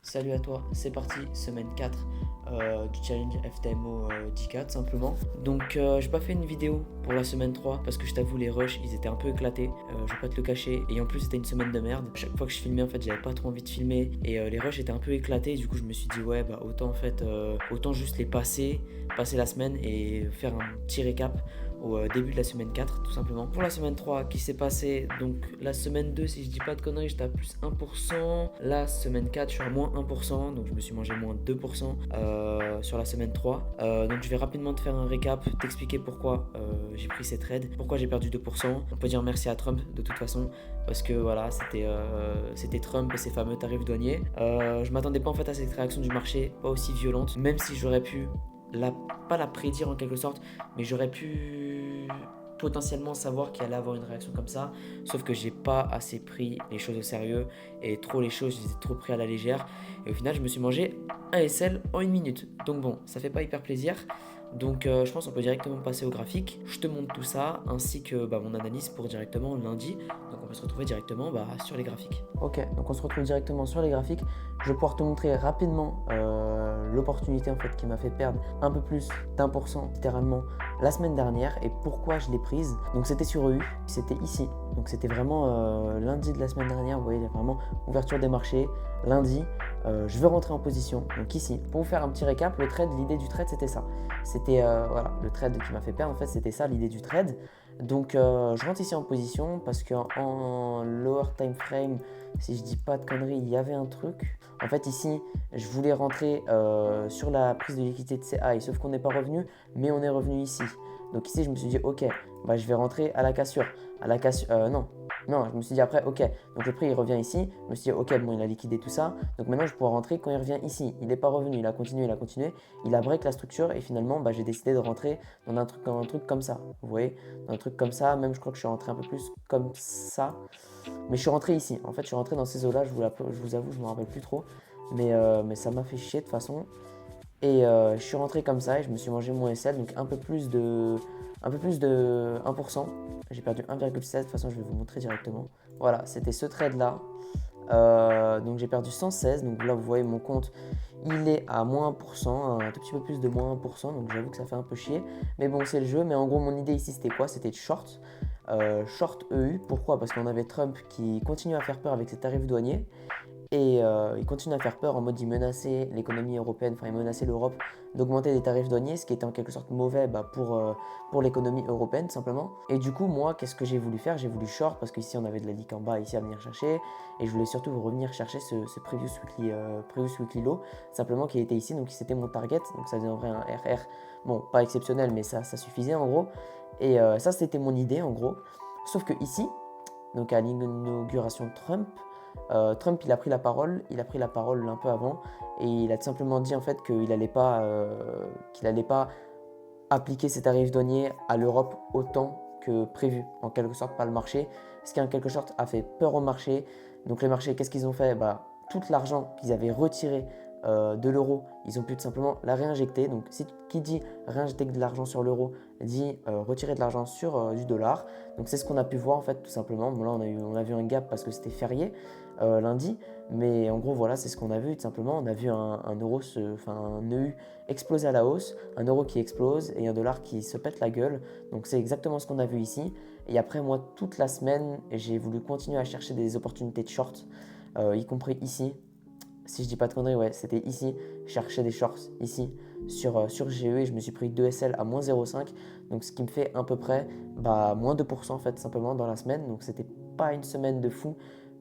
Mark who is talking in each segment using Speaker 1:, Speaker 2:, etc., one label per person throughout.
Speaker 1: Salut à toi, c'est parti, semaine 4 du challenge FTMO 10K simplement. Donc j'ai pas fait une vidéo pour la semaine 3 parce que je t'avoue les rushs ils étaient un peu éclatés, je vais pas te le cacher, et en plus c'était une semaine de merde. Chaque fois que je filmais en fait j'avais pas trop envie de filmer et les rushs étaient un peu éclatés, et du coup je me suis dit ouais bah autant en fait autant juste les passer la semaine et faire un petit récap au début de la semaine 4 tout simplement. Pour la semaine 3 qui s'est passée, donc la semaine 2 si je dis pas de conneries j'étais à plus 1%, la semaine 4 je suis à moins 1%, donc je me suis mangé moins 2% sur la semaine 3. Donc je vais rapidement te faire un récap, t'expliquer pourquoi j'ai pris ces trades, pourquoi j'ai perdu 2%. On peut dire merci à Trump de toute façon, parce que voilà, c'était Trump et ses fameux tarifs douaniers. Je m'attendais pas en fait à cette réaction du marché, pas aussi violente, même si j'aurais pu pas la prédire en quelque sorte, mais j'aurais pu potentiellement savoir qu'il allait avoir une réaction comme ça, sauf que j'ai pas assez pris les choses au sérieux et trop les choses, je les ai trop pris à la légère, et au final je me suis mangé un SL en une minute. Donc bon, ça fait pas hyper plaisir. Donc je pense qu'on peut directement passer au graphique. Je te montre tout ça ainsi que mon analyse pour directement lundi. Donc on va se retrouver directement sur les graphiques. Ok, donc on se retrouve directement sur les graphiques. Je vais pouvoir te montrer rapidement l'opportunité en fait qui m'a fait perdre un peu plus d'1% littéralement la semaine dernière et pourquoi je l'ai prise. Donc c'était sur EU, c'était ici. Donc c'était vraiment lundi de la semaine dernière, vous voyez, il y a vraiment ouverture des marchés. Lundi, je veux rentrer en position, donc ici. Pour vous faire un petit récap, le trade, l'idée du trade c'était ça. C'était voilà, le trade qui m'a fait perdre, en fait c'était ça l'idée du trade. Donc je rentre ici en position parce qu'en lower time frame, si je dis pas de conneries, il y avait un truc. En fait ici, je voulais rentrer sur la prise de liquidité de CI, sauf qu'on n'est pas revenu, mais on est revenu ici. Donc ici, je me suis dit, ok, bah, je vais rentrer à la cassure. À la cassure, non, je me suis dit après, ok, donc le prix il revient ici. Je me suis dit, ok, bon, il a liquidé tout ça. Donc maintenant, je pourrais rentrer quand il revient ici. Il n'est pas revenu, il a continué. Il a break la structure et finalement, j'ai décidé de rentrer dans un truc comme ça. Vous voyez, dans un truc comme ça, même je crois que je suis rentré un peu plus comme ça. Mais je suis rentré ici. En fait, je suis rentré dans ces eaux-là, je vous avoue, je ne me rappelle plus trop. Mais ça m'a fait chier de toute façon. Et je suis rentré comme ça et je me suis mangé mon SL, donc un peu plus de 1%. J'ai perdu 1,7, de toute façon je vais vous montrer directement. Voilà, c'était ce trade là. Donc j'ai perdu 116, donc là vous voyez mon compte il est à moins 1%, un tout petit peu plus de moins 1%, donc j'avoue que ça fait un peu chier. Mais bon c'est le jeu, mais en gros mon idée ici c'était quoi? C'était de short. Short EU, pourquoi? Parce qu'on avait Trump qui continue à faire peur avec ses tarifs douaniers. Et il continue à faire peur en mode il menaçait l'économie européenne, enfin il menaçait l'Europe d'augmenter les tarifs douaniers, ce qui était en quelque sorte mauvais pour l'économie européenne simplement. Et du coup moi qu'est-ce que j'ai voulu faire? J'ai voulu short parce qu'ici on avait de la lique en bas ici à venir chercher, et je voulais surtout revenir chercher ce previous weekly low simplement qui était ici, donc c'était mon target, donc ça faisait en vrai un RR, bon pas exceptionnel mais ça suffisait en gros. Et ça c'était mon idée en gros, sauf que ici, donc à l'inauguration de Trump, Trump il a pris la parole un peu avant, et il a tout simplement dit en fait qu'il n'allait pas appliquer ses tarifs douaniers à l'Europe autant que prévu, en quelque sorte par le marché, ce qui en quelque sorte a fait peur au marché. Donc les marchés, qu'est-ce qu'ils ont fait? Tout l'argent qu'ils avaient retiré de l'euro, ils ont pu tout simplement la réinjecter. Donc qui dit réinjecter de l'argent sur l'euro dit retirer de l'argent sur du dollar. Donc c'est ce qu'on a pu voir en fait tout simplement. Bon, là on a vu un gap parce que c'était férié lundi, mais en gros voilà, c'est ce qu'on a vu tout simplement. On a vu un EU exploser à la hausse, un euro qui explose et un dollar qui se pète la gueule. Donc c'est exactement ce qu'on a vu ici. Et après moi toute la semaine j'ai voulu continuer à chercher des opportunités de short, y compris ici. Si je dis pas de conneries, ouais, c'était ici. Je cherchais des shorts ici sur GE et je me suis pris 2 SL à moins 0,5. Donc ce qui me fait à peu près moins 2% en fait simplement dans la semaine. Donc c'était pas une semaine de fou.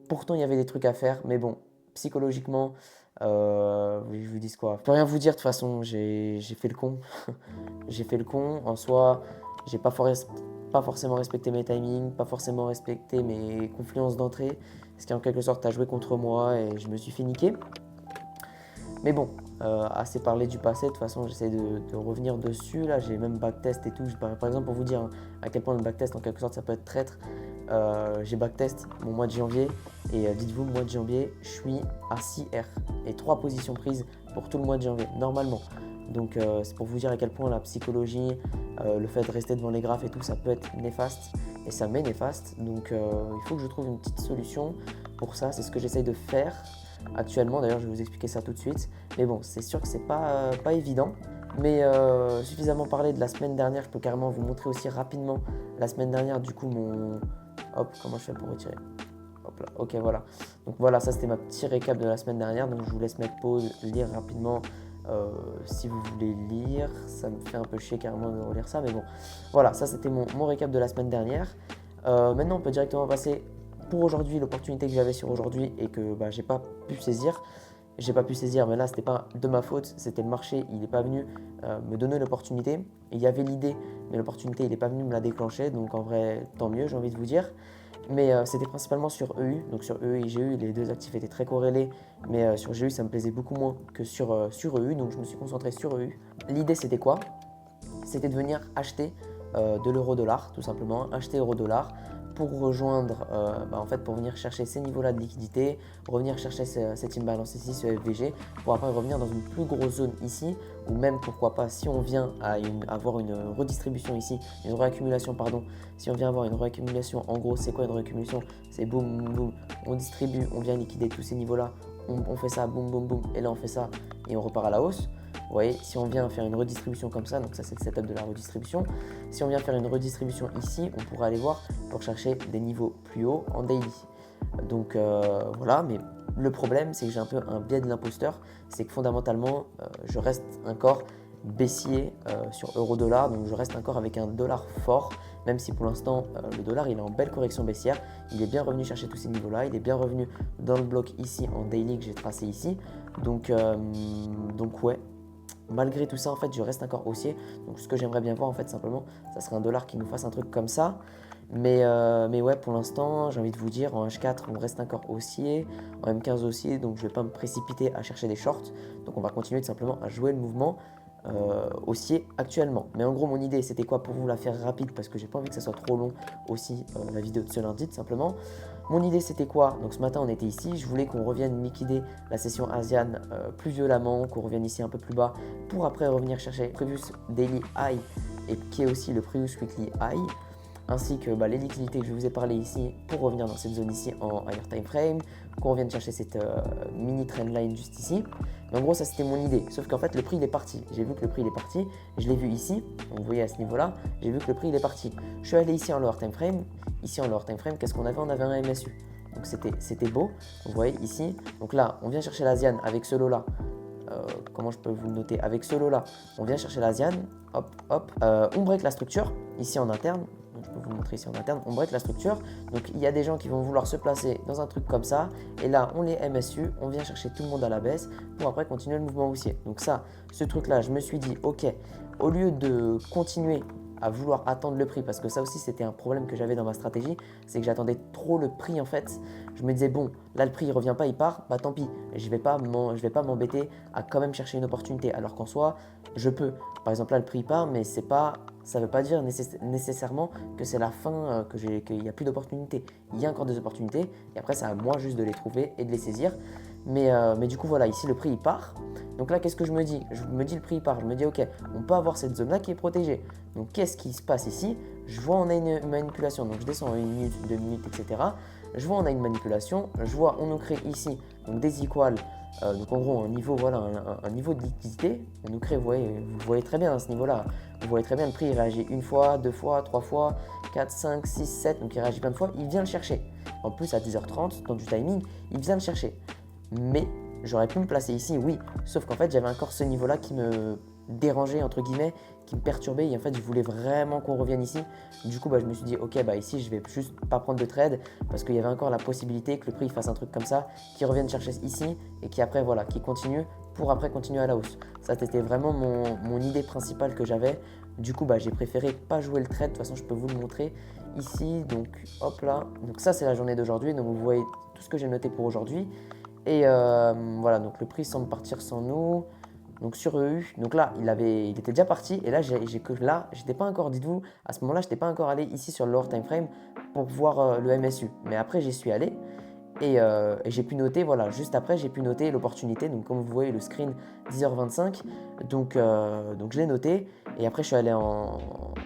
Speaker 1: Pourtant il y avait des trucs à faire, mais bon, psychologiquement, je vous dis quoi. Je peux rien vous dire de toute façon, j'ai fait le con. J'ai fait le con. En soi, j'ai pas forcément respecté mes timings, pas forcément respecté mes confluences d'entrée, ce qui en quelque sorte a joué contre moi et je me suis fait niquer. Mais bon, assez parlé du passé, de toute façon j'essaie de revenir dessus. Là j'ai même backtest et tout. Par exemple pour vous dire à quel point le backtest en quelque sorte ça peut être traître, j'ai backtest mon mois de janvier et dites-vous, mois de janvier je suis à 6R et 3 positions prises pour tout le mois de janvier normalement. Donc c'est pour vous dire à quel point la psychologie, le fait de rester devant les graphes et tout, ça peut être néfaste et ça m'est néfaste. Donc il faut que je trouve une petite solution pour ça, c'est ce que j'essaye de faire. actuellement. D'ailleurs, je vais vous expliquer ça tout de suite. Mais bon, c'est sûr que c'est pas évident. Mais suffisamment parlé de la semaine dernière, je peux carrément vous montrer aussi rapidement la semaine dernière, du coup, mon... Hop, comment je fais pour retirer? Hop là, ok, voilà. Donc voilà, ça c'était ma petite récap de la semaine dernière. Donc je vous laisse mettre pause, lire rapidement si vous voulez lire. Ça me fait un peu chier carrément de relire ça, mais bon. Voilà, ça c'était mon récap de la semaine dernière. Maintenant, on peut directement passer pour aujourd'hui, l'opportunité que j'avais sur aujourd'hui et que j'ai pas pu saisir. J'ai pas pu saisir, mais là, c'était pas de ma faute, c'était le marché, il n'est pas venu me donner l'opportunité. Il y avait l'idée, mais l'opportunité, il n'est pas venu me la déclencher, donc en vrai, tant mieux, j'ai envie de vous dire. Mais c'était principalement sur EU, donc sur EU et GU, les deux actifs étaient très corrélés, mais sur GU, ça me plaisait beaucoup moins que sur EU, donc je me suis concentré sur EU. L'idée, c'était quoi? C'était de venir acheter de l'euro-dollar, tout simplement, acheter euro-dollar pour rejoindre, en fait, pour venir chercher ces niveaux-là de liquidité, revenir chercher cette imbalance ici, ce FVG, pour après revenir dans une plus grosse zone ici, ou même pourquoi pas, si on vient à avoir une redistribution ici, une réaccumulation, pardon, si on vient avoir une réaccumulation, en gros, c'est quoi une réaccumulation? C'est boum, boum, on distribue, on vient liquider tous ces niveaux-là, on fait ça, boum, boum, boum, et là on fait ça, et on repart à la hausse. Vous voyez, si on vient faire une redistribution comme ça, donc ça c'est le setup de la redistribution, si on vient faire une redistribution ici, on pourrait aller voir pour chercher des niveaux plus hauts en daily. Donc voilà, mais le problème c'est que j'ai un peu un biais de l'imposteur, c'est que fondamentalement je reste encore baissier sur euro-dollar, donc je reste encore avec un dollar fort, même si pour l'instant le dollar il est en belle correction baissière, il est bien revenu chercher tous ces niveaux-là, il est bien revenu dans le bloc ici en daily que j'ai tracé ici, donc ouais. Malgré tout ça, en fait, je reste encore haussier. Donc, ce que j'aimerais bien voir, en fait, simplement, ça serait un dollar qui nous fasse un truc comme ça. Mais ouais, pour l'instant, j'ai envie de vous dire, en H4, on reste encore haussier, en M15 haussier, donc je ne vais pas me précipiter à chercher des shorts. Donc, on va continuer tout simplement à jouer le mouvement haussier actuellement. Mais en gros, mon idée, c'était quoi pour vous la faire rapide parce que j'ai pas envie que ça soit trop long aussi, la vidéo de ce lundi, tout simplement. Mon idée, c'était quoi? Donc ce matin, on était ici. Je voulais qu'on revienne liquider la session ASEAN plus violemment, qu'on revienne ici un peu plus bas pour après revenir chercher Previous Daily High et qui est aussi le Previous Weekly High, ainsi que les liquidités que je vous ai parlé ici pour revenir dans cette zone ici en higher time frame, qu'on revienne chercher cette mini trendline juste ici. Mais en gros, ça c'était mon idée. Sauf qu'en fait, le prix il est parti. J'ai vu que le prix il est parti. Je l'ai vu ici. Donc vous voyez à ce niveau-là, j'ai vu que le prix il est parti. Je suis allé ici en lower time frame. Ici en lower time frame, qu'est-ce qu'on avait? On avait un MSU. Donc c'était beau. Vous voyez ici. Donc là, on vient chercher l'Asian avec ce lot-là. Comment je peux vous le noter? Avec ce lot-là, on vient chercher l'Asian. Hop, hop. On break la structure ici en interne. Donc, je peux vous montrer ici en interne, on break la structure. Donc il y a des gens qui vont vouloir se placer dans un truc comme ça. Et là, on les MSU, on vient chercher tout le monde à la baisse pour après continuer le mouvement haussier. Donc ça, ce truc-là, je me suis dit, ok, au lieu de continuer à vouloir attendre le prix, parce que ça aussi c'était un problème que j'avais dans ma stratégie, c'est que j'attendais trop le prix en fait. Je me disais bon, là le prix il revient pas, il part, bah tant pis, je vais pas m'embêter à quand même chercher une opportunité, alors qu'en soi je peux. Par exemple là le prix il part, mais c'est pas, ça veut pas dire nécessairement que c'est la fin, qu'il n'y a plus d'opportunités. Il y a encore des opportunités et après c'est à moi juste de les trouver et de les saisir. Mais du coup voilà, ici le prix il part. Donc là, qu'est-ce que je me dis? Je me dis le prix il part. Je me dis ok, on peut avoir cette zone-là qui est protégée. Donc qu'est-ce qui se passe ici? Je vois on a une manipulation. Donc je descends en 1 minute, 2 minutes, etc. Je vois on a une manipulation. Je vois on nous crée ici donc des equals. Donc en gros un niveau, voilà, un niveau de liquidité. On nous crée, vous voyez très bien à ce niveau-là. Vous voyez très bien le prix il réagit une fois, deux fois, trois fois, 4, 5, 6, 7. Donc il réagit plein de fois. Il vient le chercher. En plus à 10h30, dans du timing, il vient le chercher. Mais j'aurais pu me placer ici, oui, sauf qu'en fait j'avais encore ce niveau-là qui me dérangeait, entre guillemets, qui me perturbait et en fait je voulais vraiment qu'on revienne ici. Du coup je me suis dit ok, ici je vais juste pas prendre de trade parce qu'il y avait encore la possibilité que le prix fasse un truc comme ça, qui revienne chercher ici et qui après voilà, qui continue pour après continuer à la hausse. Ça c'était vraiment mon idée principale que j'avais. Du coup j'ai préféré pas jouer le trade, de toute façon je peux vous le montrer ici, donc hop là. Donc ça c'est la journée d'aujourd'hui, donc vous voyez tout ce que j'ai noté pour aujourd'hui. Et voilà, donc le prix semble partir sans nous. Donc sur EU, donc là, il était déjà parti. Et là, j'étais pas encore, dites-vous, à ce moment-là, je n'étais pas encore allé ici sur le lower time frame pour voir le MSU. Mais après, j'y suis allé. Et j'ai pu noter, voilà, juste après, j'ai pu noter l'opportunité. Donc, comme vous voyez, le screen 10h25. Donc je l'ai noté. Et après, je suis allé en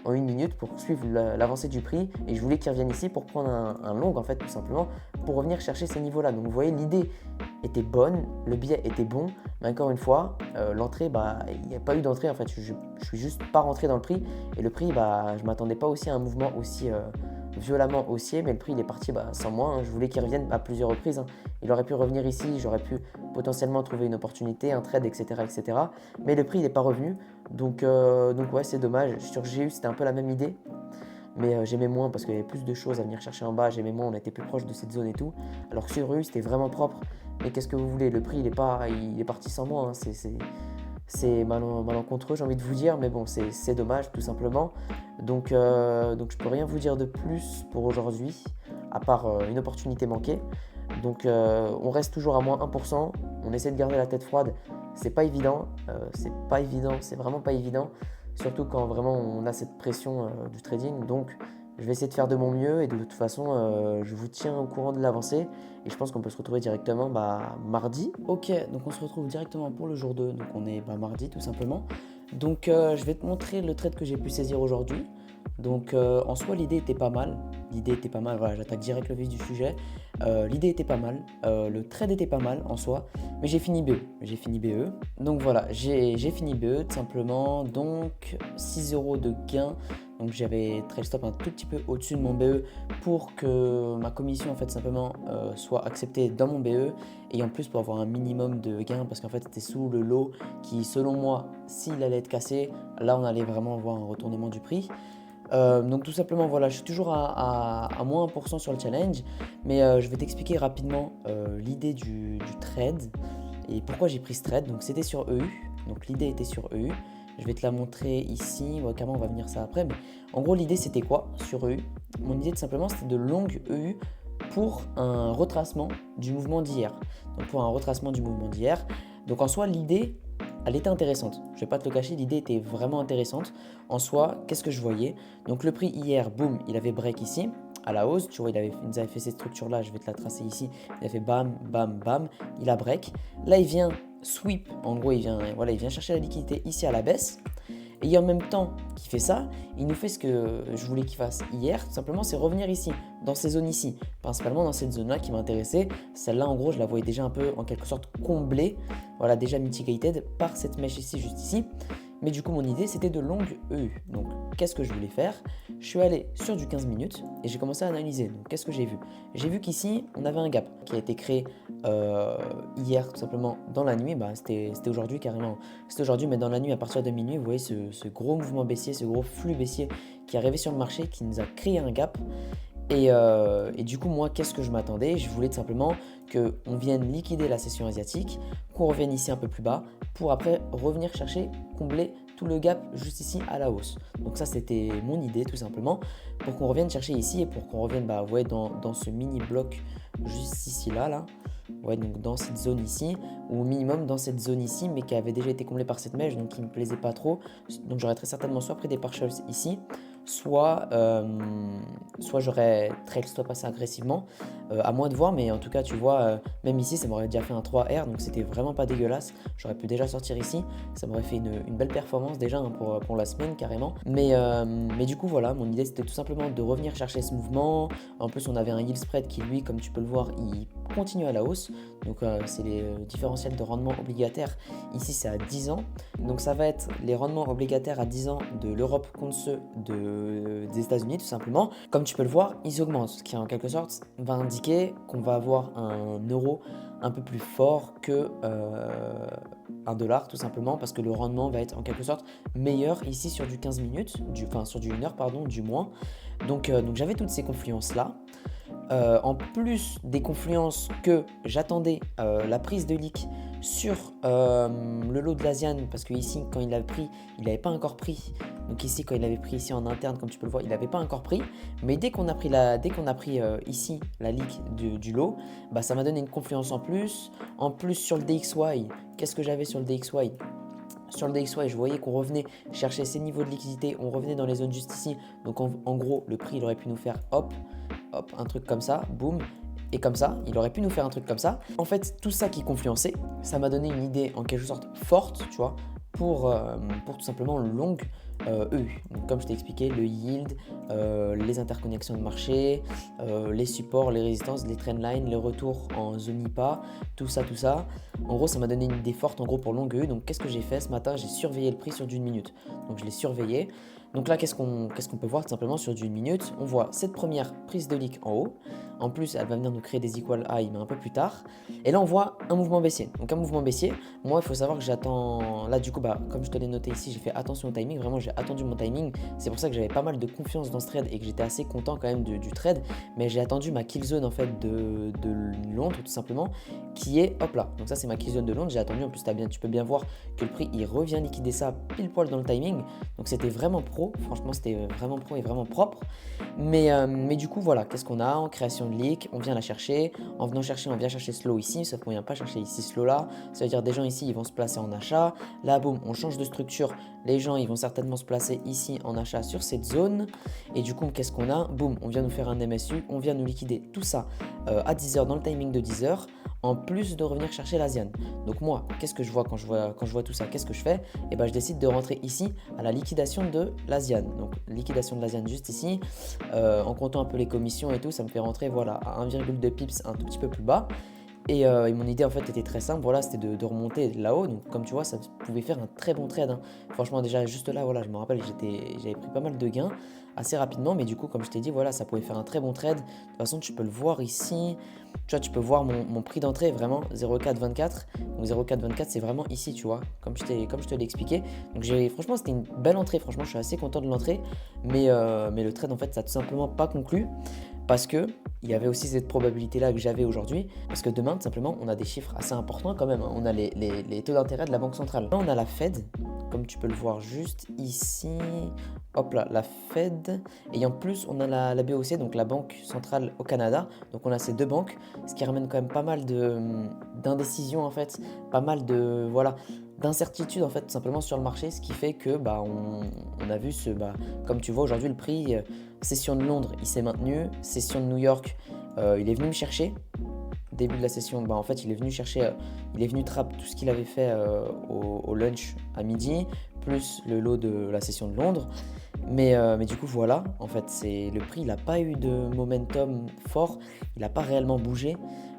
Speaker 1: 1 minute pour suivre l'avancée du prix. Et je voulais qu'il revienne ici pour prendre un long, en fait, tout simplement, pour revenir chercher ces niveaux-là. Donc, vous voyez, l'idée était bonne, le billet était bon. Mais encore une fois, l'entrée, il n'y a pas eu d'entrée. En fait, je suis juste pas rentré dans le prix. Et le prix, je ne m'attendais pas aussi à un mouvement aussi violemment haussier, mais le prix il est parti sans moi. Je voulais qu'il revienne à plusieurs reprises. Il aurait pu revenir ici, j'aurais pu potentiellement trouver une opportunité, un trade, etc. etc. Mais le prix il n'est pas revenu. Donc ouais, c'est dommage. Sur GU, c'était un peu la même idée. Mais j'aimais moins parce qu'il y avait plus de choses à venir chercher en bas. J'aimais moins, on était plus proche de cette zone et tout. Alors que sur EU, c'était vraiment propre. Mais qu'est-ce que vous voulez, le prix il est parti sans moi. C'est malencontreux, j'ai envie de vous dire, mais bon, c'est dommage tout simplement. Donc je peux rien vous dire de plus pour aujourd'hui, à part une opportunité manquée. Donc on reste toujours à moins 1%, on essaie de garder la tête froide. C'est pas évident, c'est vraiment pas évident, surtout quand vraiment on a cette pression du trading. Donc je vais essayer de faire de mon mieux et de toute façon je vous tiens au courant de l'avancée et je pense qu'on peut se retrouver directement mardi. Ok, donc on se retrouve directement pour le jour 2, donc on est mardi tout simplement. Donc je vais te montrer le trade que j'ai pu saisir aujourd'hui. Donc en soi l'idée était pas mal, voilà, j'attaque direct le vif du sujet. L'idée était pas mal, le trade était pas mal en soi, mais j'ai fini BE. Donc voilà, j'ai fini BE tout simplement, donc 6 € de gain. Donc j'avais trail stop un tout petit peu au-dessus de mon BE pour que ma commission en fait simplement soit acceptée dans mon BE et en plus pour avoir un minimum de gain parce qu'en fait c'était sous le lot qui selon moi s'il allait être cassé, là on allait vraiment avoir un retournement du prix. Donc tout simplement voilà, je suis toujours à moins 1% sur le challenge, mais je vais t'expliquer rapidement l'idée du trade et pourquoi j'ai pris ce trade. Donc c'était sur EU, donc l'idée était sur EU. Je vais te la montrer ici, ouais, carrément on va venir ça après, mais en gros l'idée c'était quoi sur EU? Mon idée tout simplement c'était de long EU pour un retracement du mouvement d'hier. Donc en soi l'idée elle était intéressante, je vais pas te le cacher, l'idée était vraiment intéressante. En soi, qu'est-ce que je voyais? Donc le prix hier, boum, il avait break ici, à la hausse, tu vois, il nous avait fait cette structure là, je vais te la tracer ici, il a fait bam, bam, bam, il a break. Là il vient sweep, en gros il vient chercher la liquidité ici à la baisse. Et en même temps qu'il fait ça, il nous fait ce que je voulais qu'il fasse hier, tout simplement, c'est revenir ici, dans ces zones ici, principalement dans cette zone-là qui m'intéressait. Celle-là, en gros, je la voyais déjà un peu, en quelque sorte, comblée, voilà, déjà mitigated par cette mèche ici, juste ici. Mais du coup, mon idée, c'était de long EU. Donc, qu'est-ce que je voulais faire? Je suis allé sur du 15 minutes et j'ai commencé à analyser. Donc, qu'est-ce que j'ai vu? J'ai vu qu'ici, on avait un gap qui a été créé hier, tout simplement, dans la nuit. C'était aujourd'hui carrément. C'était aujourd'hui, mais dans la nuit, à partir de minuit, vous voyez ce gros mouvement baissier, ce gros flux baissier qui est arrivé sur le marché, qui nous a créé un gap. Et du coup, moi, qu'est-ce que je m'attendais? Je voulais tout simplement qu'on vienne liquider la session asiatique, qu'on revienne ici un peu plus bas, pour après revenir chercher, combler tout le gap juste ici à la hausse. Donc ça, c'était mon idée tout simplement, pour qu'on revienne chercher ici et pour qu'on revienne vous voyez, dans ce mini bloc juste ici là. Ouais, donc dans cette zone ici, ou au minimum dans cette zone ici, mais qui avait déjà été comblée par cette mèche, donc qui ne me plaisait pas trop. Donc j'aurais très certainement soit pris des partials ici, soit j'aurais trail stop assez agressivement, à moins de voir, mais en tout cas tu vois, même ici ça m'aurait déjà fait un 3R, donc c'était vraiment pas dégueulasse. J'aurais pu déjà sortir ici, ça m'aurait fait une belle performance déjà hein, pour la semaine carrément. Mais du coup voilà, mon idée c'était tout simplement de revenir chercher ce mouvement. En plus on avait un yield spread qui lui, comme tu peux le voir, il continue à la hausse. Donc c'est les différentiels de rendement obligataire. Ici c'est à 10 ans. Donc ça va être les rendements obligataires à 10 ans de l'Europe contre ceux des États-Unis tout simplement. Comme tu peux le voir, ils augmentent, ce qui en quelque sorte va indiquer qu'on va avoir un euro un peu plus fort que un dollar tout simplement parce que le rendement va être en quelque sorte meilleur ici sur du 15 minutes, sur du 1 heure pardon, du moins. Donc j'avais toutes ces confluences là. En plus des confluences que j'attendais la prise de leak sur le lot de l'Asian parce que ici quand il l'avait pris il n'avait pas encore pris, donc ici quand il avait pris ici en interne comme tu peux le voir il n'avait pas encore pris, mais dès qu'on a pris ici la leak du lot, ça m'a donné une confluence en plus sur le DXY. Qu'est-ce que j'avais sur le DXY? Sur le DXY, je voyais qu'on revenait chercher ces niveaux de liquidité, on revenait dans les zones juste ici, donc en gros le prix il aurait pu nous faire hop, un truc comme ça, boum. Et comme ça, il aurait pu nous faire un truc comme ça. En fait, tout ça qui confluençait, ça m'a donné une idée en quelque sorte forte, tu vois, pour tout simplement le long EU. Donc, comme je t'ai expliqué, le yield, les interconnexions de marché, les supports, les résistances, les trendlines, les retours en zone IPA, tout ça, tout ça. En gros, ça m'a donné une idée forte en gros pour longue EU. Donc, qu'est-ce que j'ai fait ce matin? J'ai surveillé le prix sur du 1 minute. Donc, je l'ai surveillé. Donc là, qu'est-ce qu'on peut voir tout simplement sur du 1 minute? On voit cette première prise de leak en haut. En plus, elle va venir nous créer des equal high, mais un peu plus tard. Et là, on voit un mouvement baissier. Donc, un mouvement baissier, moi, il faut savoir que j'attends. Là, du coup, comme je te l'ai noté ici, j'ai fait attention au timing. Vraiment, j'ai attendu mon timing. C'est pour ça que j'avais pas mal de confiance dans ce trade et que j'étais assez content quand même du trade. Mais j'ai attendu ma kill zone en fait de Londres, tout simplement, qui est hop là. Donc, ça, c'est ma kill zone de Londres. J'ai attendu. En plus, tu peux bien voir que le prix, il revient liquider ça pile poil dans le timing. Donc, c'était vraiment pro. Franchement, c'était vraiment pro et vraiment propre. Mais du coup, voilà, qu'est-ce qu'on a en création de leak? On vient la chercher. En venant chercher, on vient chercher slow ici, sauf qu'on vient pas chercher ici slow là. Ça veut dire des gens ici, ils vont se placer en achat. Là, boum, on change de structure. Les gens, ils vont certainement se placer ici en achat sur cette zone. Et du coup, qu'est-ce qu'on a? Boum, on vient nous faire un MSU. On vient nous liquider tout ça à 10h dans le timing de 10h. En plus de revenir chercher l'Asian. Donc moi, qu'est-ce que je vois quand je vois tout ça? Qu'est-ce que je fais? Et ben, je décide de rentrer ici à la liquidation de l'Asian. Donc liquidation de l'Asian juste ici. En comptant un peu les commissions et tout, ça me fait rentrer voilà, à 1,2 pips un tout petit peu plus bas. Et mon idée en fait était très simple, voilà, c'était de remonter là-haut. Donc comme tu vois, ça pouvait faire un très bon trade, hein. Franchement déjà juste là, voilà, je me rappelle, j'avais pris pas mal de gains assez rapidement. Mais du coup, comme je t'ai dit, voilà, ça pouvait faire un très bon trade. De toute façon, tu peux le voir ici. Tu vois, tu peux voir mon prix d'entrée vraiment 0,424. Donc 0,424, c'est vraiment ici, tu vois, comme je te l'ai expliqué. Donc franchement, c'était une belle entrée. Franchement, je suis assez content de l'entrée. Mais le trade, en fait, ça n'a tout simplement pas conclu. Parce que il y avait aussi cette probabilité-là que j'avais aujourd'hui. Parce que demain, tout simplement, on a des chiffres assez importants quand même, hein. On a les taux d'intérêt de la Banque centrale. Là, on a la Fed, comme tu peux le voir juste ici. Hop là, la Fed. Et en plus, on a la BOC, donc la Banque centrale au Canada. Donc on a ces deux banques, ce qui ramène quand même pas mal d'indécision en fait. Pas mal de... Voilà d'incertitude en fait tout simplement sur le marché, ce qui fait que on a vu comme tu vois aujourd'hui le prix session de Londres il s'est maintenu, session de New York il est venu me chercher début de la session, en fait il est venu chercher il est venu trap tout ce qu'il avait fait au lunch à midi plus le lot de la session de Londres. Mais du coup voilà, en fait le prix il n'a pas eu de momentum fort, il n'a pas réellement bougé.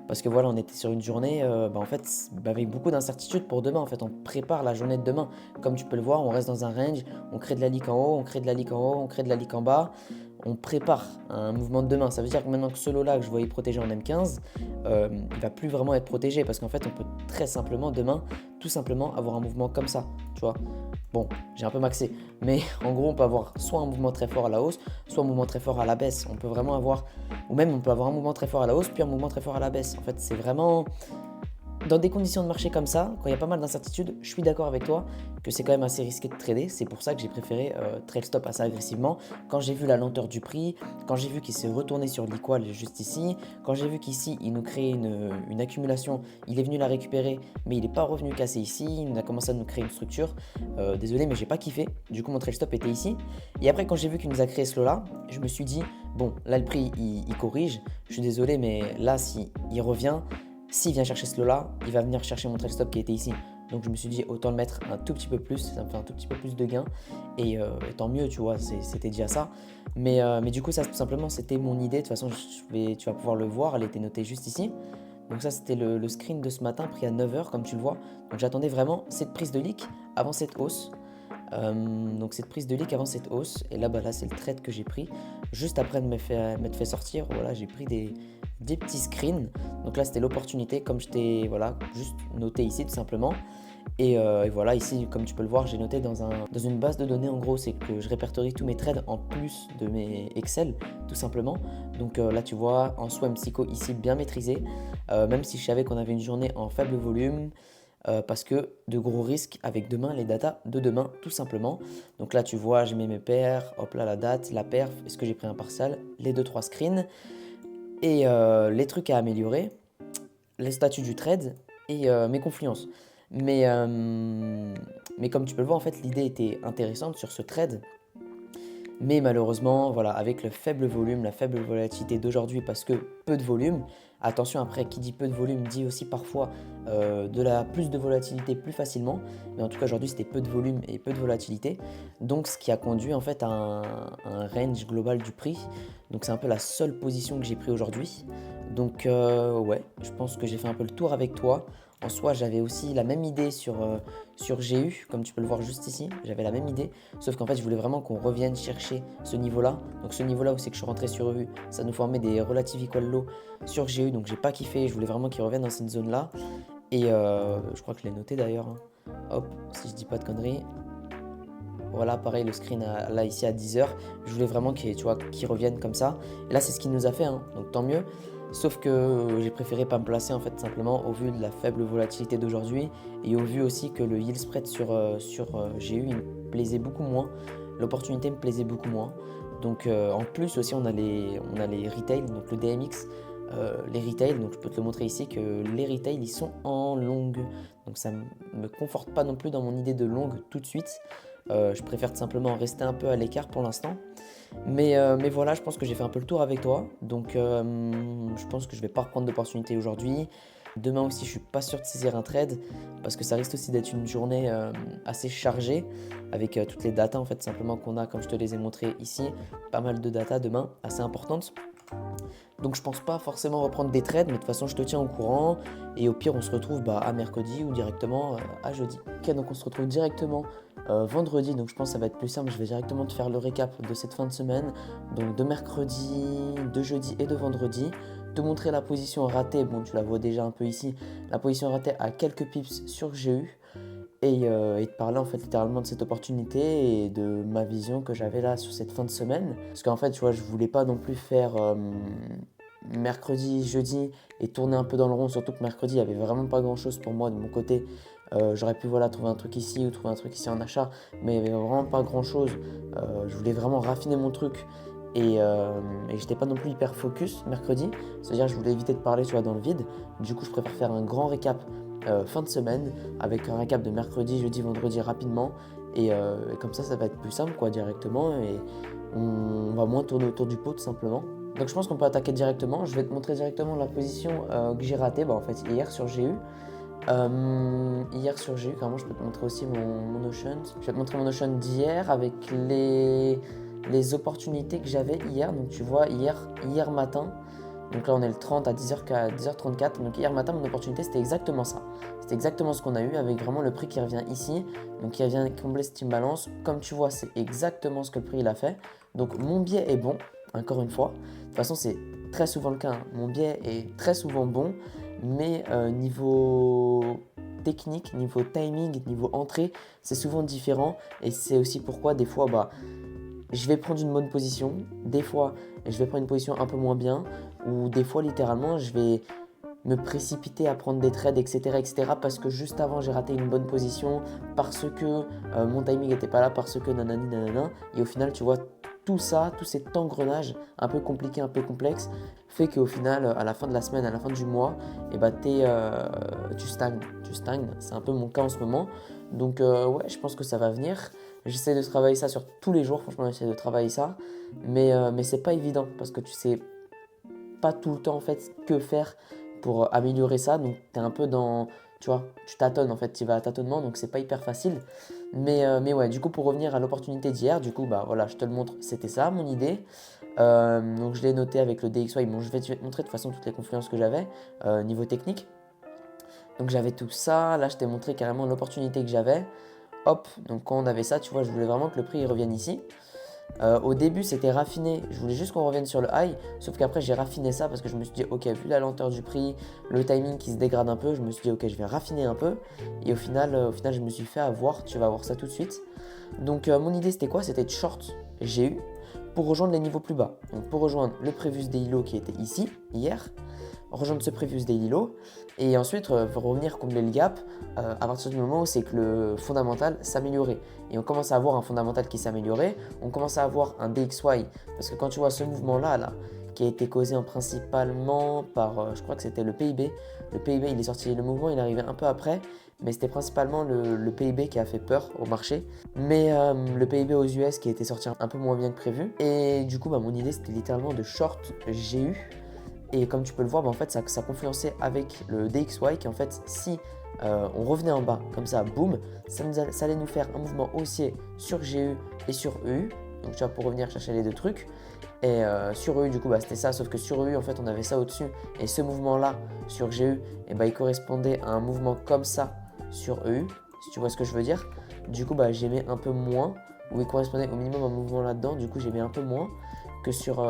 Speaker 1: Parce que voilà, on était sur une journée en fait, avec beaucoup d'incertitudes pour demain. En fait, on prépare la journée de demain. Comme tu peux le voir, on reste dans un range, on crée de la leak en haut, on crée de la leak en haut, on crée de la leak en bas. On prépare un mouvement de demain. Ça veut dire que maintenant que ce lot-là que je voyais protégé en M15, il va plus vraiment être protégé. Parce qu'en fait, on peut très simplement demain, tout simplement, avoir un mouvement comme ça. Tu vois. Bon, j'ai un peu maxé, mais en gros, on peut avoir soit un mouvement très fort à la hausse, soit un mouvement très fort à la baisse. On peut vraiment avoir, ou même on peut avoir un mouvement très fort à la hausse, puis un mouvement très fort à la baisse. En fait, c'est vraiment, dans des conditions de marché comme ça, quand il y a pas mal d'incertitudes, je suis d'accord avec toi que c'est quand même assez risqué de trader. C'est pour ça que j'ai préféré trail stop assez agressivement. Quand j'ai vu la lenteur du prix, quand j'ai vu qu'il s'est retourné sur l'equal juste ici, quand j'ai vu qu'ici il nous créait une accumulation, il est venu la récupérer, mais il n'est pas revenu casser ici, il a commencé à nous créer une structure. Désolé, mais j'ai pas kiffé. Du coup, mon trail stop était ici. Et après, quand j'ai vu qu'il nous a créé ce lot-là, je me suis dit, bon, là le prix il corrige. Je suis désolé, mais là, si il revient. S'il vient chercher ce lot-là, il va venir chercher mon trail stop qui était ici. Donc je me suis dit autant le mettre un tout petit peu plus, ça me fait un tout petit peu plus de gains. Et tant mieux, tu vois, c'était déjà ça. Mais du coup, ça tout simplement, c'était mon idée. De toute façon, tu vas pouvoir le voir, elle était notée juste ici. Donc ça, c'était le screen de ce matin pris à 9h, comme tu le vois. Donc j'attendais vraiment cette prise de leak avant cette hausse. Donc cette prise de leak avant cette hausse. Et là, là c'est le trade que j'ai pris. Juste après de m'être fait sortir, voilà, j'ai pris des petits screens. Donc là, c'était l'opportunité, comme je t'ai juste noté ici tout simplement. Et voilà, ici, comme tu peux le voir, j'ai noté dans une base de données. En gros, c'est que je répertorie tous mes trades en plus de mes Excel, tout simplement. Donc là, tu vois, en swim psycho ici, bien maîtrisé. Même si je savais qu'on avait une journée en faible volume. Parce que de gros risques avec demain, les datas de demain, tout simplement. Donc là, tu vois, j'ai mis mes paires, hop là, la date, la perf, est-ce que j'ai pris un partial, les 2-3 screens. Et les trucs à améliorer, les statuts du trade et mes confluences. Mais comme tu peux le voir, en fait, l'idée était intéressante sur ce trade. Mais malheureusement, voilà, avec le faible volume, la faible volatilité d'aujourd'hui, parce que peu de volume, Attention, après, qui dit peu de volume dit aussi parfois plus de volatilité plus facilement. Mais en tout cas, aujourd'hui, c'était peu de volume et peu de volatilité. Donc, ce qui a conduit en fait à un range global du prix. Donc, c'est un peu la seule position que j'ai pris aujourd'hui. Donc, ouais, je pense que j'ai fait un peu le tour avec toi. En soi, j'avais aussi la même idée sur GU, comme tu peux le voir juste ici. J'avais la même idée, sauf qu'en fait, je voulais vraiment qu'on revienne chercher ce niveau-là. Donc, ce niveau-là où c'est que je suis rentré sur EU, ça nous formait des relative equal low sur GU. Donc, j'ai pas kiffé. Je voulais vraiment qu'ils reviennent dans cette zone-là. Et je crois que je l'ai noté d'ailleurs, hein. Hop, si je dis pas de conneries. Voilà, pareil, le screen là ici à 10 heures. Je voulais vraiment qu'ils reviennent comme ça. Et là, c'est ce qu'il nous a fait, hein, donc tant mieux. Sauf que j'ai préféré pas me placer en fait simplement au vu de la faible volatilité d'aujourd'hui et au vu aussi que le yield spread sur GU il me plaisait beaucoup moins. L'opportunité me plaisait beaucoup moins. Donc en plus aussi on a les retail, donc le DMX, les retail, donc je peux te le montrer ici que les retail ils sont en longue. Donc ça me conforte pas non plus dans mon idée de longue tout de suite. Je préfère tout simplement rester un peu à l'écart pour l'instant. Mais voilà, je pense que j'ai fait un peu le tour avec toi. Donc je pense que je vais pas reprendre d'opportunité aujourd'hui. Demain aussi, je suis pas sûr de saisir un trade parce que ça risque aussi d'être une journée assez chargée avec toutes les datas en fait simplement qu'on a comme je te les ai montrées ici. Pas mal de datas demain, assez importantes. Donc je pense pas forcément reprendre des trades, mais de toute façon je te tiens au courant. Et au pire on se retrouve à mercredi ou directement à jeudi. Ok, donc on se retrouve directement vendredi, donc je pense que ça va être plus simple. Je vais directement te faire le récap de cette fin de semaine, donc de mercredi, de jeudi et de vendredi. Te montrer la position ratée, bon tu la vois déjà un peu ici, la position ratée à quelques pips sur GU. Et te parler en fait littéralement de cette opportunité et de ma vision que j'avais là sur cette fin de semaine. Parce qu'en fait, tu vois, je voulais pas non plus faire mercredi, jeudi et tourner un peu dans le rond, surtout que mercredi, il n'y avait vraiment pas grand chose pour moi de mon côté. J'aurais pu voilà, trouver un truc ici ou trouver un truc ici en achat, mais il n'y avait vraiment pas grand chose. Je voulais vraiment raffiner mon truc et j'étais pas non plus hyper focus mercredi. C'est-à-dire je voulais éviter de parler tu vois, dans le vide. Du coup, je préfère faire un grand récap fin de semaine avec un récap de mercredi, jeudi, vendredi rapidement et comme ça va être plus simple quoi directement et on va moins tourner autour du pot tout simplement. Donc je pense qu'on peut attaquer directement. Je vais te montrer directement la position que j'ai ratée en fait hier sur GU. Hier sur GU, carrément je peux te montrer aussi mon Ocean. Je vais te montrer mon Ocean d'hier avec les opportunités que j'avais hier. Donc tu vois hier matin. Donc là, on est le 30 à 10h34. Donc hier matin, mon opportunité, c'était exactement ça. C'était exactement ce qu'on a eu avec vraiment le prix qui revient ici. Donc qui vient combler cette imbalance. Comme tu vois, c'est exactement ce que le prix il a fait. Donc mon biais est bon, encore une fois. De toute façon, c'est très souvent le cas. Mon biais est très souvent bon. Mais niveau technique, niveau timing, niveau entrée, c'est souvent différent. Et c'est aussi pourquoi des fois, je vais prendre une bonne position. Des fois, je vais prendre une position un peu moins bien. Ou des fois, littéralement, je vais me précipiter à prendre des trades, etc. parce que juste avant, j'ai raté une bonne position, parce que mon timing n'était pas là, parce que nanani nanana. Et au final, tu vois, tout ça, tout cet engrenage un peu compliqué, un peu complexe, fait qu'au final, à la fin de la semaine, à la fin du mois, tu stagnes. C'est un peu mon cas en ce moment. Donc ouais, je pense que ça va venir. J'essaie de travailler ça sur tous les jours, franchement, j'essaie de travailler ça. Mais c'est pas évident parce que tu sais pas tout le temps en fait que faire pour améliorer ça. Donc tu es un peu dans, tu vois, tu tâtonnes en fait, tu vas à tâtonnement, donc c'est pas hyper facile. Mais ouais, du coup pour revenir à l'opportunité d'hier, du coup voilà, je te le montre, c'était ça mon idée. Donc je l'ai noté avec le DXY, bon je vais te montrer de toute façon toutes les confluences que j'avais niveau technique. Donc j'avais tout ça, là je t'ai montré carrément l'opportunité que j'avais. Hop, donc quand on avait ça, tu vois, je voulais vraiment que le prix il revienne ici. Au début c'était raffiné, je voulais juste qu'on revienne sur le high, sauf qu'après j'ai raffiné ça parce que je me suis dit ok, vu la lenteur du prix, le timing qui se dégrade un peu, je me suis dit ok, je vais raffiner un peu et au final je me suis fait avoir, tu vas voir ça tout de suite. Donc mon idée c'était quoi? C'était de short GU pour rejoindre les niveaux plus bas, donc pour rejoindre le previous daily low qui était ici hier, rejoindre ce previous daily low et ensuite revenir combler le gap à partir du moment où c'est que le fondamental s'améliorait. Et on commence à avoir un fondamental qui s'améliorait, on commence à avoir un DXY parce que quand tu vois ce mouvement là qui a été causé principalement par, je crois que c'était le PIB. Le PIB il est sorti, le mouvement il est arrivé un peu après, mais c'était principalement le PIB qui a fait peur au marché. Mais le PIB aux US qui était sorti un peu moins bien que prévu. Et du coup mon idée c'était littéralement de short GU Et comme tu peux le voir, en fait, ça confluençait avec le DXY qui en fait, si on revenait en bas comme ça, boum, ça allait nous faire un mouvement haussier sur GU et sur EU. Donc tu vois, pour revenir chercher les deux trucs. Et sur EU, du coup, c'était ça, sauf que sur EU, en fait, on avait ça au-dessus. Et ce mouvement-là, sur GU, il correspondait à un mouvement comme ça sur EU, si tu vois ce que je veux dire. Du coup, j'ai mis un peu moins, ou il correspondait au minimum à un mouvement là-dedans. Du coup, j'ai mis un peu moins que sur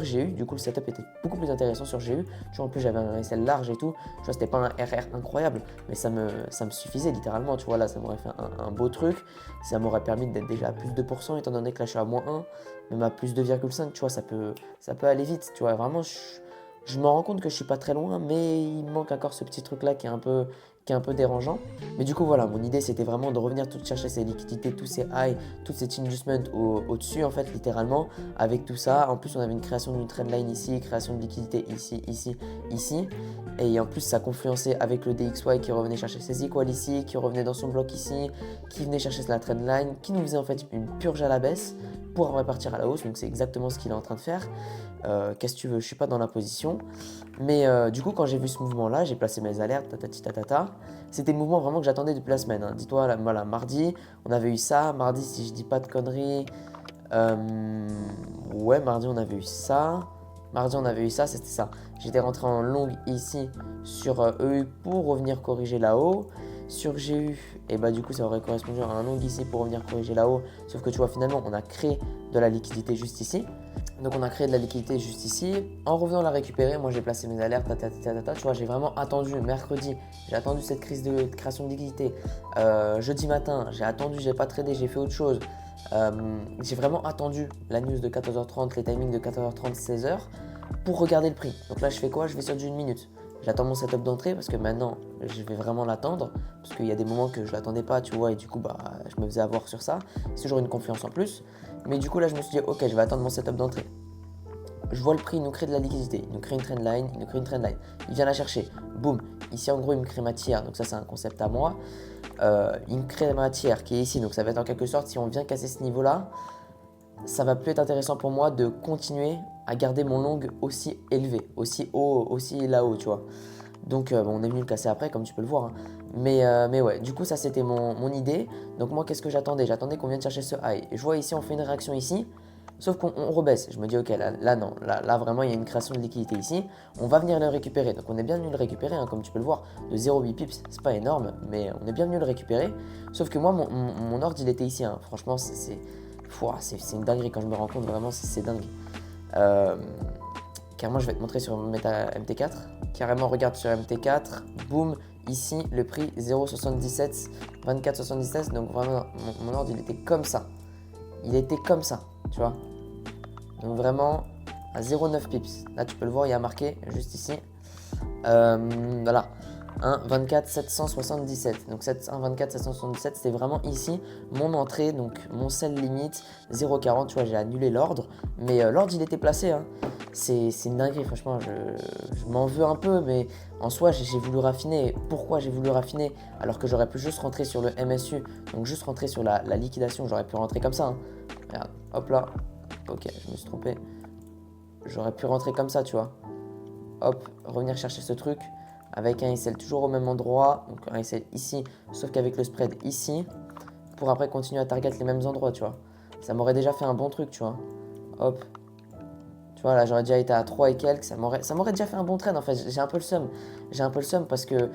Speaker 1: GU. Du coup, le setup était beaucoup plus intéressant sur GU. Tu vois, en plus, j'avais un SL large et tout. Tu vois, c'était pas un RR incroyable, mais ça me suffisait littéralement. Tu vois, là, ça m'aurait fait un beau truc. Ça m'aurait permis d'être déjà à plus de 2%, étant donné que là, je suis à -1, même à plus 2,5. Tu vois, ça peut aller vite. Tu vois, vraiment, je me rends compte que je suis pas très loin, mais il me manque encore ce petit truc-là qui est un peu dérangeant. Mais du coup, voilà, mon idée, c'était vraiment de revenir tout chercher ces liquidités, tous ces highs, toutes ces inducements au-dessus, en fait, littéralement, avec tout ça. En plus, on avait une création d'une trendline ici, création de liquidité ici, ici, ici. Et en plus, ça confluençait avec le DXY qui revenait chercher ses equals ici, qui revenait dans son bloc ici, qui venait chercher la trendline, qui nous faisait en fait une purge à la baisse pour repartir à la hausse. Donc, c'est exactement ce qu'il est en train de faire. Qu'est-ce que tu veux, je suis pas dans la position. Mais du coup, quand j'ai vu ce mouvement-là, j'ai placé mes alertes, tatati tatata. C'était le mouvement vraiment que j'attendais depuis la semaine. Hein. Dis-toi, là, voilà, mardi, on avait eu ça. Mardi, si je dis pas de conneries, ouais, mardi, on avait eu ça. Mardi, on avait eu ça, c'était ça. J'étais rentré en long ici sur EU pour revenir corriger là-haut. Sur GU, et du coup, ça aurait correspondu à un long ici pour revenir corriger là-haut. Sauf que tu vois, finalement, on a créé de la liquidité juste ici. Donc, on a créé de la liquidité juste ici. En revenant la récupérer, moi, j'ai placé mes alertes. Tu vois, j'ai vraiment attendu mercredi. J'ai attendu cette crise de création de liquidité. Jeudi matin, j'ai attendu, j'ai pas tradé, j'ai fait autre chose. J'ai vraiment attendu la news de 14h30, les timings de 14h30, 16h pour regarder le prix. Donc là, je fais quoi? Je vais sur du 1 minute. J'attends mon setup d'entrée parce que maintenant, je vais vraiment l'attendre. Parce qu'il y a des moments que je ne l'attendais pas, tu vois, et du coup, je me faisais avoir sur ça. C'est toujours une confiance en plus. Mais du coup, là, je me suis dit, ok, je vais attendre mon setup d'entrée. Je vois le prix, il nous crée de la liquidité, il nous crée une trendline, il vient la chercher, boum, ici en gros il me crée ma tiers, donc ça c'est un concept à moi, il me crée ma tiers qui est ici, donc ça va être en quelque sorte, si on vient casser ce niveau là, ça va plus être intéressant pour moi de continuer à garder mon long aussi élevé, aussi haut, aussi là-haut, tu vois. Donc on est venu le casser après comme tu peux le voir, hein. Mais ouais, du coup ça c'était mon idée, donc moi qu'est-ce que j'attendais? J'attendais qu'on vienne chercher ce high, et je vois ici on fait une réaction ici. Sauf qu'on rebaisse. Je me dis, ok, là non, là vraiment, il y a une création de liquidité ici. On va venir le récupérer. Donc, on est bien venu le récupérer, hein, comme tu peux le voir. De 0,8 pips, c'est pas énorme, mais on est bien venu le récupérer. Sauf que moi, mon ordre, il était ici. Hein. Franchement, c'est une dinguerie quand je me rends compte. Vraiment, c'est dingue. Carrément, je vais te montrer sur MT4. Carrément, regarde sur MT4. Boum, ici, le prix 0,77, 24,77. Donc, vraiment, mon ordre, il était comme ça. Il était comme ça, tu vois. Donc vraiment à 0,9 pips. Là tu peux le voir, il y a marqué juste ici. Voilà. 1,24 777. Donc 1,24 777, c'était vraiment ici mon entrée, donc mon sell limite 0,40. Tu vois, j'ai annulé l'ordre, mais l'ordre il était placé. Hein. C'est une dinguerie, franchement. Je m'en veux un peu, mais en soi, j'ai voulu raffiner. Pourquoi j'ai voulu raffiner alors que j'aurais pu juste rentrer sur le MSU, donc juste rentrer sur la liquidation. J'aurais pu rentrer comme ça. Hein. Regarde, hop là. Ok, je me suis trompé. J'aurais pu rentrer comme ça, tu vois. Hop, revenir chercher ce truc avec un ISL toujours au même endroit. Donc un ISL ici, sauf qu'avec le spread ici. Pour après continuer à target les mêmes endroits, tu vois. Ça m'aurait déjà fait un bon truc, tu vois. Hop. Tu vois, là, j'aurais déjà été à 3 et quelques. Ça m'aurait déjà fait un bon trade, en fait. J'ai un peu le seum. J'ai un peu le seum parce que,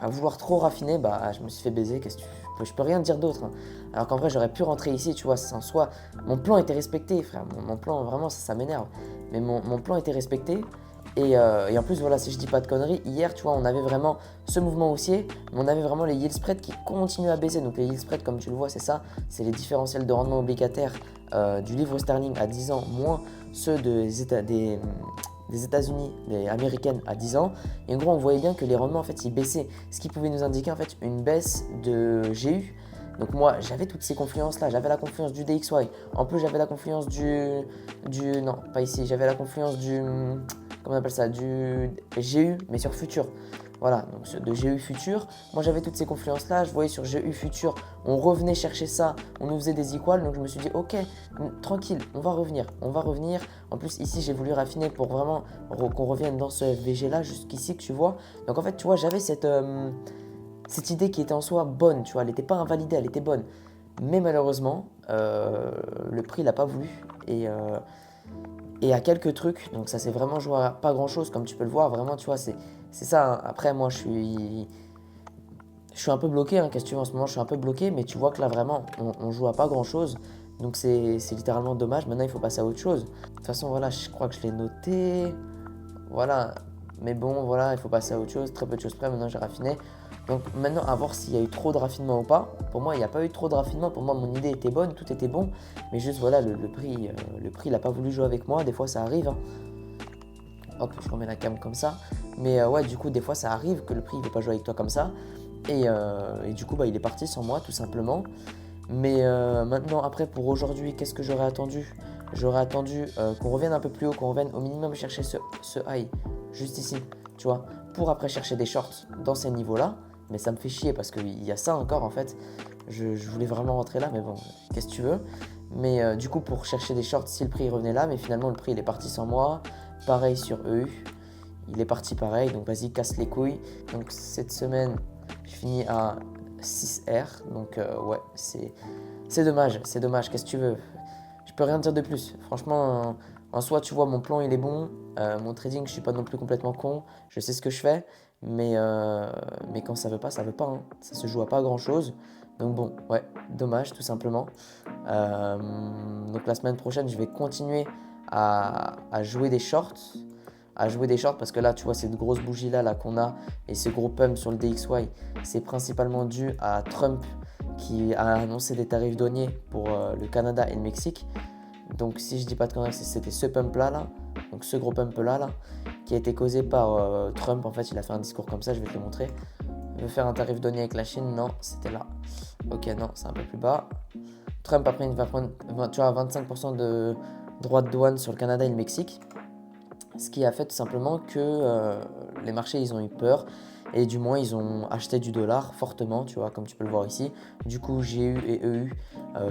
Speaker 1: à vouloir trop raffiner, je me suis fait baiser. Je peux rien dire d'autre. Hein. Alors qu'en vrai, j'aurais pu rentrer ici, tu vois, sans soi. Mon plan était respecté, frère. Mon plan, vraiment, ça m'énerve. Mais mon plan était respecté. Et en plus, voilà, si je dis pas de conneries, hier, tu vois, on avait vraiment ce mouvement haussier, mais on avait vraiment les yield spreads qui continuent à baisser. Donc les yield spreads, comme tu le vois, c'est ça, c'est les différentiels de rendement obligataire du livre sterling à 10 ans moins ceux des États-Unis, des américaines à 10 ans. Et en gros, on voyait bien que les rendements, en fait, ils baissaient, ce qui pouvait nous indiquer, en fait, une baisse de GU. Donc moi, j'avais toutes ces confluences-là. J'avais la confluence du DXY. En plus, j'avais la confluence non, pas ici. J'avais la confluence comment on appelle ça, du GU, mais sur futur. voilà, donc de GU Futur. Moi j'avais toutes ces confluences là, je voyais sur GU Futur, on revenait chercher ça, on nous faisait des equals, donc je me suis dit ok, tranquille, on va revenir, on va revenir. En plus ici j'ai voulu raffiner pour vraiment qu'on revienne dans ce FVG là, jusqu'ici que tu vois. Donc en fait tu vois j'avais cette idée qui était en soi bonne, tu vois, elle n'était pas invalidée, elle était bonne. Mais malheureusement, le prix l'a pas voulu et à quelques trucs, donc ça s'est vraiment joué à pas grand chose comme tu peux le voir, vraiment tu vois c'est ça, hein. Après moi je suis un peu bloqué, hein, qu'est-ce que tu veux en ce moment, je suis un peu bloqué, mais tu vois que là vraiment on joue à pas grand chose, donc c'est littéralement dommage, maintenant il faut passer à autre chose. De toute façon voilà, je crois que je l'ai noté, voilà, mais bon voilà, il faut passer à autre chose, très peu de choses près, maintenant j'ai raffiné. Donc maintenant à voir s'il y a eu trop de raffinement ou pas. Pour moi il n'y a pas eu trop de raffinement, pour moi mon idée était bonne, tout était bon, mais juste voilà le prix il n'a pas voulu jouer avec moi, des fois ça arrive, hein. Hop, je remets la cam comme ça. Mais ouais, du coup, des fois, ça arrive que le prix ne veut pas jouer avec toi comme ça. Et du coup, bah, il est parti sans moi, tout simplement. Mais maintenant, après, pour aujourd'hui, qu'est-ce que j'aurais attendu? J'aurais attendu qu'on revienne un peu plus haut, qu'on revienne au minimum chercher ce high, juste ici, tu vois, pour après chercher des shorts dans ces niveaux-là. Mais ça me fait chier parce qu'il y a ça encore, en fait. Je voulais vraiment rentrer là, mais bon, qu'est-ce que tu veux? Mais du coup, pour chercher des shorts, si le prix revenait là, mais finalement, le prix, il est parti sans moi. Pareil sur EU, il est parti pareil, donc vas-y, casse les couilles. Donc cette semaine, je finis à 6R, donc ouais, c'est dommage, qu'est-ce que tu veux? Je peux rien dire de plus. Franchement, en soi, tu vois, mon plan, il est bon. Mon trading, je suis pas non plus complètement con. Je sais ce que je fais, mais quand ça veut pas, hein. Ça se joue à pas grand-chose. Donc bon, ouais, dommage, tout simplement. Donc la semaine prochaine, je vais continuer à jouer des shorts. À jouer des shorts parce que là, tu vois, cette grosse bougie là qu'on a et ce gros pump sur le DXY, c'est principalement dû à Trump qui a annoncé des tarifs douaniers pour le Canada et le Mexique. Donc si je dis pas de conneries, c'était ce pump là, donc ce gros pump là, qui a été causé par Trump. En fait, il a fait un discours comme ça, je vais te le montrer. Il veut faire un tarif douanier avec la Chine, non, c'était là. Ok, non, c'est un peu plus bas. Trump après il va prendre, tu vois, 25% de droits de douane sur le Canada et le Mexique. Ce qui a fait tout simplement que les marchés ils ont eu peur et du moins ils ont acheté du dollar fortement, tu vois, comme tu peux le voir ici. Du coup GU et EU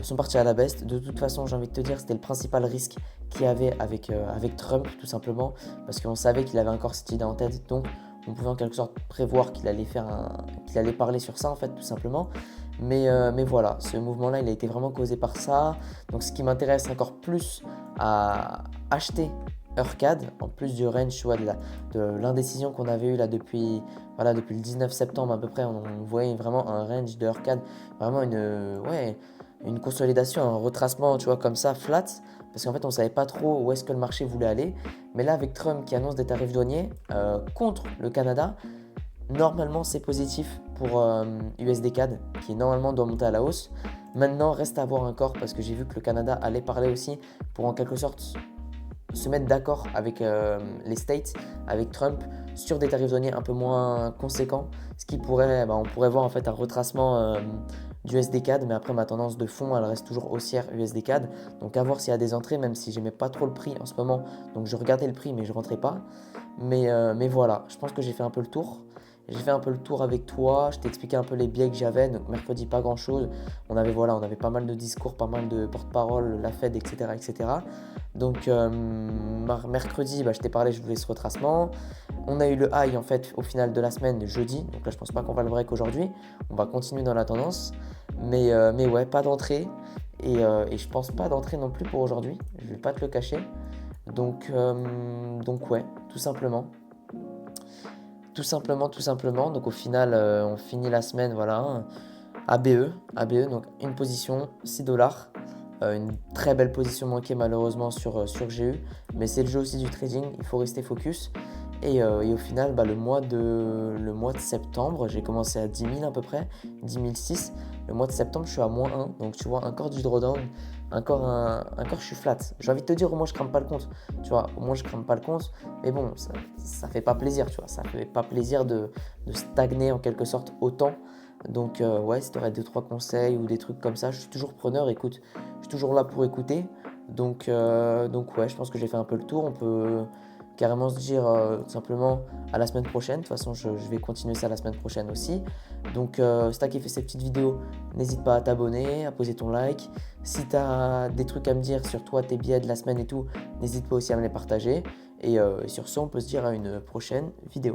Speaker 1: sont partis à la baisse. De toute façon, j'ai envie de te dire, c'était le principal risque qu'il y avait avec Trump, tout simplement, parce qu'on savait qu'il avait encore cette idée en tête, donc on pouvait en quelque sorte prévoir qu'il allait parler sur ça en fait, tout simplement. Mais voilà, ce mouvement-là, il a été vraiment causé par ça. Donc ce qui m'intéresse encore plus à acheter Eurcad, en plus du range, tu vois, de l'indécision qu'on avait eu là depuis le 19 septembre à peu près, on voyait vraiment un range de Eurcad, vraiment une consolidation, un retracement, tu vois, comme ça, flat, parce qu'en fait on savait pas trop où est-ce que le marché voulait aller. Mais là avec Trump qui annonce des tarifs douaniers contre le Canada, normalement c'est positif pour USD-CAD qui normalement doit monter à la hausse. Maintenant reste à voir encore parce que j'ai vu que le Canada allait parler aussi pour en quelque sorte se mettre d'accord avec les States, avec Trump, sur des tarifs douaniers un peu moins conséquents, ce qui pourrait, on pourrait voir en fait un retracement du USD-CAD, mais après ma tendance de fond elle reste toujours haussière USD-CAD, donc à voir s'il y a des entrées, même si j'aimais pas trop le prix en ce moment, donc je regardais le prix mais je rentrais pas, mais voilà, je pense que j'ai fait un peu le tour. J'ai fait un peu le tour avec toi, je t'ai expliqué un peu les biais que j'avais, donc mercredi pas grand chose, on avait pas mal de discours, pas mal de porte-parole, la Fed, etc. etc. Donc mercredi, je t'ai parlé, je voulais ce retracement. On a eu le high en fait au final de la semaine, jeudi, donc là je pense pas qu'on va le break aujourd'hui, on va continuer dans la tendance, mais ouais, pas d'entrée, et je pense pas d'entrée non plus pour aujourd'hui, je vais pas te le cacher, donc ouais, tout simplement. Tout simplement, tout simplement. Donc au final, on finit la semaine, voilà, ABE, donc une position, 6 $. Une très belle position manquée malheureusement sur GU, mais c'est le jeu aussi du trading, il faut rester focus. Et au final, le mois de septembre, j'ai commencé à 10 000 à peu près, 10 006. Le mois de septembre, je suis à moins 1, donc tu vois, encore du drawdown, encore je suis flat. J'ai envie de te dire, au moins je crame pas le compte, tu vois, au moins je crame pas le compte, mais bon, ça fait pas plaisir, tu vois, ça fait pas plaisir de stagner en quelque sorte autant. Donc ouais, si tu aurais 2-3 conseils ou des trucs comme ça, je suis toujours preneur, écoute, je suis toujours là pour écouter. Donc ouais, je pense que j'ai fait un peu le tour, on peut carrément se dire tout simplement à la semaine prochaine. De toute façon, je vais continuer ça la semaine prochaine aussi. Donc, si t'as kiffé cette petite vidéo, n'hésite pas à t'abonner, à poser ton like. Si t'as des trucs à me dire sur toi, tes billets de la semaine et tout, n'hésite pas aussi à me les partager. Et sur ce, on peut se dire à une prochaine vidéo.